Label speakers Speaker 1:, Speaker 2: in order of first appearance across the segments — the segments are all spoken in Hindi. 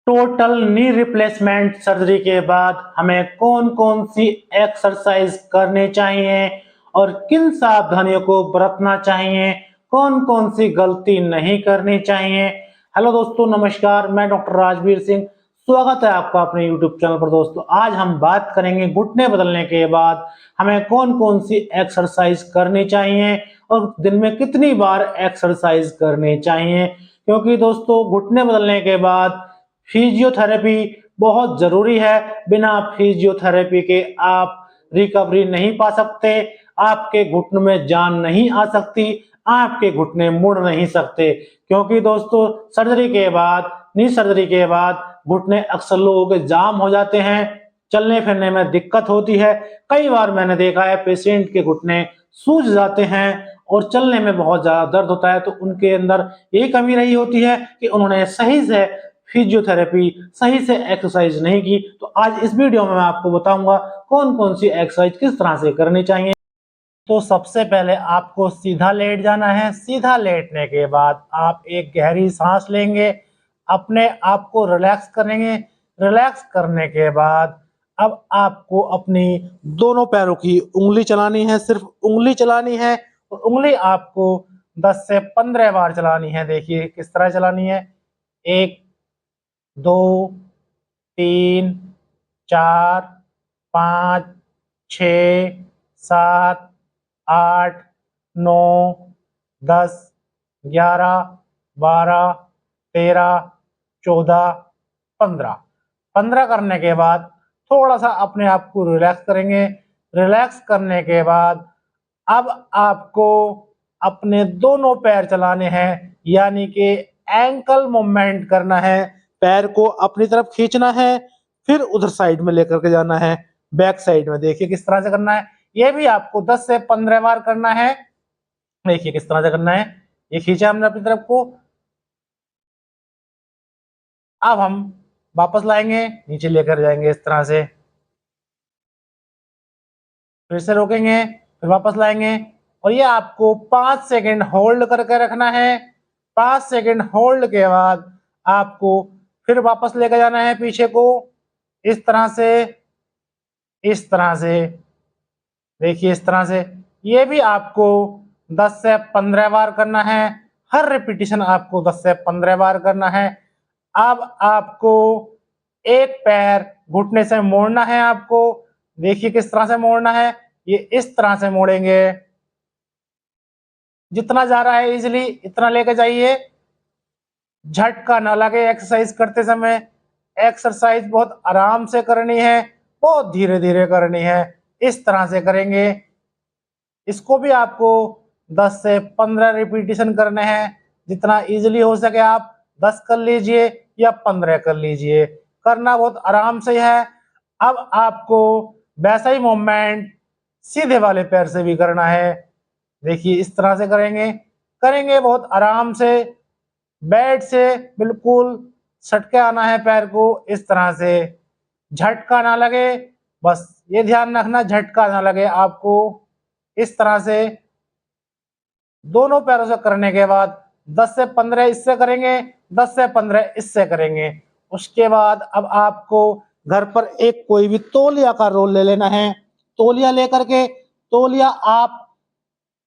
Speaker 1: टोटल नी रिप्लेसमेंट सर्जरी के बाद हमें कौन कौन सी एक्सरसाइज करनी चाहिए और किन सावधानियों को बरतना चाहिए, कौन कौन सी गलती नहीं करनी चाहिए। हेलो दोस्तों, नमस्कार। मैं डॉक्टर राजवीर सिंह, स्वागत है आपका अपने यूट्यूब चैनल पर। दोस्तों, आज हम बात करेंगे घुटने बदलने के बाद हमें कौन कौन सी एक्सरसाइज करनी चाहिए और दिन में कितनी बार एक्सरसाइज करनी चाहिए। क्योंकि दोस्तों, घुटने बदलने के बाद फिजियोथेरेपी बहुत जरूरी है। बिना फिजियोथेरेपी के आप रिकवरी नहीं पा सकते, आपके घुटनों में जान नहीं आ सकती, आपके घुटने मुड़ नहीं सकते। क्योंकि दोस्तों, सर्जरी के बाद, नी सर्जरी के बाद घुटने अक्सर लोगों के जाम हो जाते हैं, चलने फिरने में दिक्कत होती है। कई बार मैंने देखा है पेशेंट के घुटने सूज जाते हैं और चलने में बहुत ज्यादा दर्द होता है। तो उनके अंदर यही कमी रही होती है कि उन्होंने सही से फिजियोथेरेपी, सही से एक्सरसाइज नहीं की। तो आज इस वीडियो में मैं आपको बताऊंगा कौन कौन सी एक्सरसाइज किस तरह से करनी चाहिए। तो सबसे पहले आपको सीधा लेट जाना है। सीधा लेटने के बाद आप एक गहरी सांस लेंगे, अपने आप को रिलैक्स करेंगे। रिलैक्स करने के बाद अब आपको अपनी दोनों पैरों की उंगली चलानी है, सिर्फ उंगली चलानी है। और उंगली आपको 10 से 15 बार चलानी है। देखिए किस तरह चलानी है। 1, 2, 3, 4, 5, 6, 7, 8, 9, 10, 11, 12, 13, 14, 15। 15 करने के बाद थोड़ा सा अपने आप को रिलैक्स करेंगे। रिलैक्स करने के बाद अब आपको अपने दोनों पैर चलाने हैं, यानी कि एंकल मूवमेंट करना है। पैर को अपनी तरफ खींचना है, फिर उधर साइड में लेकर के जाना है, बैक साइड में। देखिए किस तरह से करना है। ये भी आपको 10 से 15 बार करना है। देखिए किस तरह से करना है। ये खींचा हमने अपनी तरफ को, अब हम वापस लाएंगे, नीचे लेकर जाएंगे इस तरह से, फिर से रोकेंगे, फिर वापस लाएंगे। और ये आपको 5 सेकंड होल्ड करके रखना है। 5 सेकंड होल्ड के बाद आपको फिर वापस लेकर जाना है पीछे को, इस तरह से, इस तरह से। देखिए इस तरह से। ये भी आपको 10 से 15 बार करना है। हर रिपीटिशन आपको 10 से 15 बार करना है। अब आपको एक पैर घुटने से मोड़ना है आपको। देखिए किस तरह से मोड़ना है। ये इस तरह से मोड़ेंगे, जितना जा रहा है इजिली इतना लेके जाइए। झटका ना लगे एक्सरसाइज करते समय। एक्सरसाइज बहुत आराम से करनी है, बहुत धीरे धीरे करनी है। इस तरह से करेंगे। इसको भी आपको 10 से 15 रिपीटिशन करने हैं। जितना इजीली हो सके आप 10 कर लीजिए या 15 कर लीजिए। करना बहुत आराम से है। अब आपको वैसा ही मूवमेंट सीधे वाले पैर से भी करना है। देखिए इस तरह से करेंगे, करेंगे बहुत आराम से। बेड से बिल्कुल सटके आना है पैर को, इस तरह से। झटका ना लगे, बस ये ध्यान रखना, झटका ना लगे आपको। इस तरह से दोनों पैरों से करने के बाद 10 से 15 इससे करेंगे, 10 से 15 इससे करेंगे। उसके बाद अब आपको घर पर एक कोई भी तौलिया का रोल ले लेना है। तौलिया लेकर के, तौलिया आप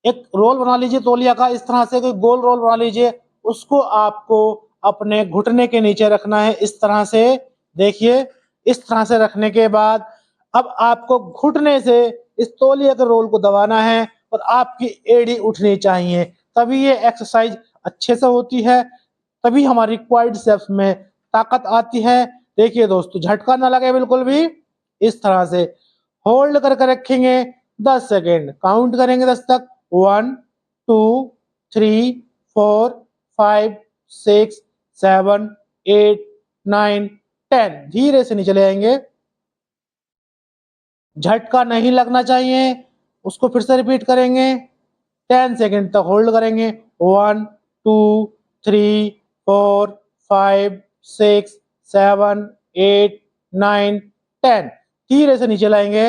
Speaker 1: एक रोल बना लीजिए तौलिया का, इस तरह से कोई गोल रोल बना लीजिए। उसको आपको अपने घुटने के नीचे रखना है, इस तरह से। देखिए इस तरह से रखने के बाद अब आपको घुटने से इस तौलिया के रोल को दबाना है और आपकी एड़ी उठनी चाहिए। तभी ये एक्सरसाइज अच्छे से होती है, तभी हमारी क्वाड्रिसेप्स में ताकत आती है। देखिए दोस्तों, झटका ना लगे बिल्कुल भी। इस तरह से होल्ड करके रखेंगे 10 सेकेंड, काउंट करेंगे 10 तक। 1, 2, 3, 4, 5, 6, 7, 8, 9, 10। धीरे से नीचे ले आएंगे, झटका नहीं लगना चाहिए। उसको फिर से रिपीट करेंगे, 10 सेकेंड तक होल्ड करेंगे। 1, 2, 3, 4, 5, 6, 7, 8, 9, 10। धीरे से नीचे लाएंगे।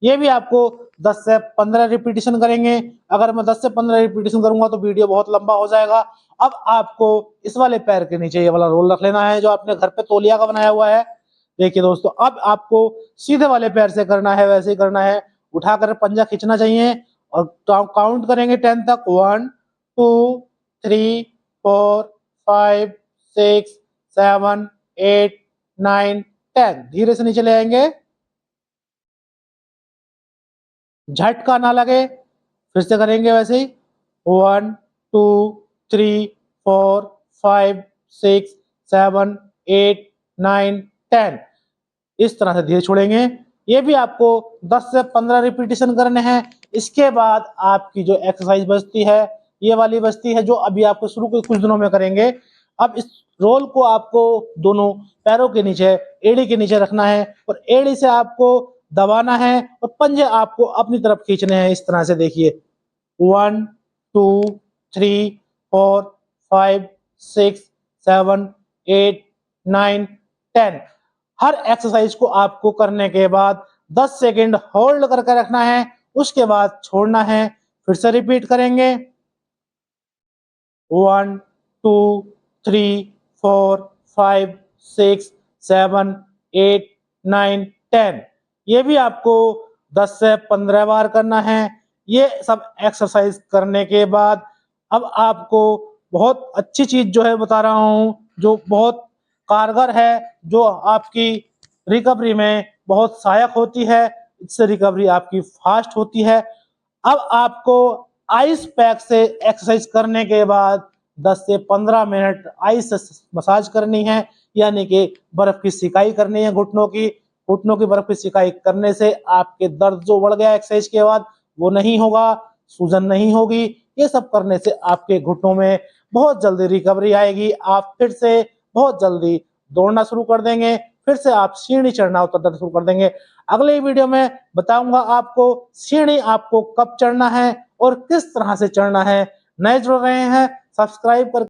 Speaker 1: ये भी आपको 10 से 15 रिपीटिशन करेंगे। अगर मैं 10 से 15 रिपीटिशन करूंगा तो वीडियो बहुत लंबा हो जाएगा। अब आपको इस वाले पैर के नीचे ये वाला रोल रख लेना है जो आपने घर पे तौलिया का बनाया हुआ है। देखिए दोस्तों, अब आपको सीधे वाले पैर से करना है, वैसे ही करना है। उठाकर पंजा खींचना चाहिए और काउंट करेंगे 10 तक। 1 2 3 4 5 6 7 8 9 10। धीरे से नीचे ले आएंगे, झटका ना लगे। फिर से करेंगे वैसे ही। 1 2 3 4 5 6 7 8 9 10। इस तरह से धीरे छोड़ेंगे। ये भी आपको 10 से 15 रिपीटिशन करने हैं। इसके बाद आपकी जो एक्सरसाइज बचती है, ये वाली बचती है जो अभी आपको शुरू के कुछ दिनों में करेंगे। अब इस रोल को आपको दोनों पैरों के नीचे, एड़ी के नीचे रखना है और एड़ी से आपको दबाना है और पंजे आपको अपनी तरफ खींचने हैं। इस तरह से देखिए, 1 2 3 4 5 6 7 8 9 10। हर एक्सरसाइज को आपको करने के बाद 10 सेकंड होल्ड करके रखना है, उसके बाद छोड़ना है। फिर से रिपीट करेंगे, 1 2 3 4 5 6 7 8 9 10। ये भी आपको 10 से 15 बार करना है। ये सब एक्सरसाइज करने के बाद अब आपको बहुत अच्छी चीज जो है बता रहा हूँ, जो बहुत कारगर है, जो आपकी रिकवरी में बहुत सहायक होती है। इससे रिकवरी आपकी फास्ट होती है। अब आपको आइस पैक से एक्सरसाइज करने के बाद 10 से 15 मिनट आइस से मसाज करनी है, यानी कि बर्फ की सिकाई करनी है घुटनों की। घुटनों की बर्फ की सिकाई करने से आपके दर्द जो बढ़ गया एक्सरसाइज के बाद वो नहीं होगा, सूजन नहीं होगी। ये सब करने से आपके घुटनों में बहुत जल्दी रिकवरी आएगी। आप फिर से बहुत जल्दी दौड़ना शुरू कर देंगे, फिर से आप सीढ़ी चढ़ना उतरना शुरू कर देंगे। अगले वीडियो में बताऊंगा आपको सीढ़ी आपको कब चढ़ना है और किस तरह से चढ़ना है। नए जुड़ रहे हैं, सब्सक्राइब कर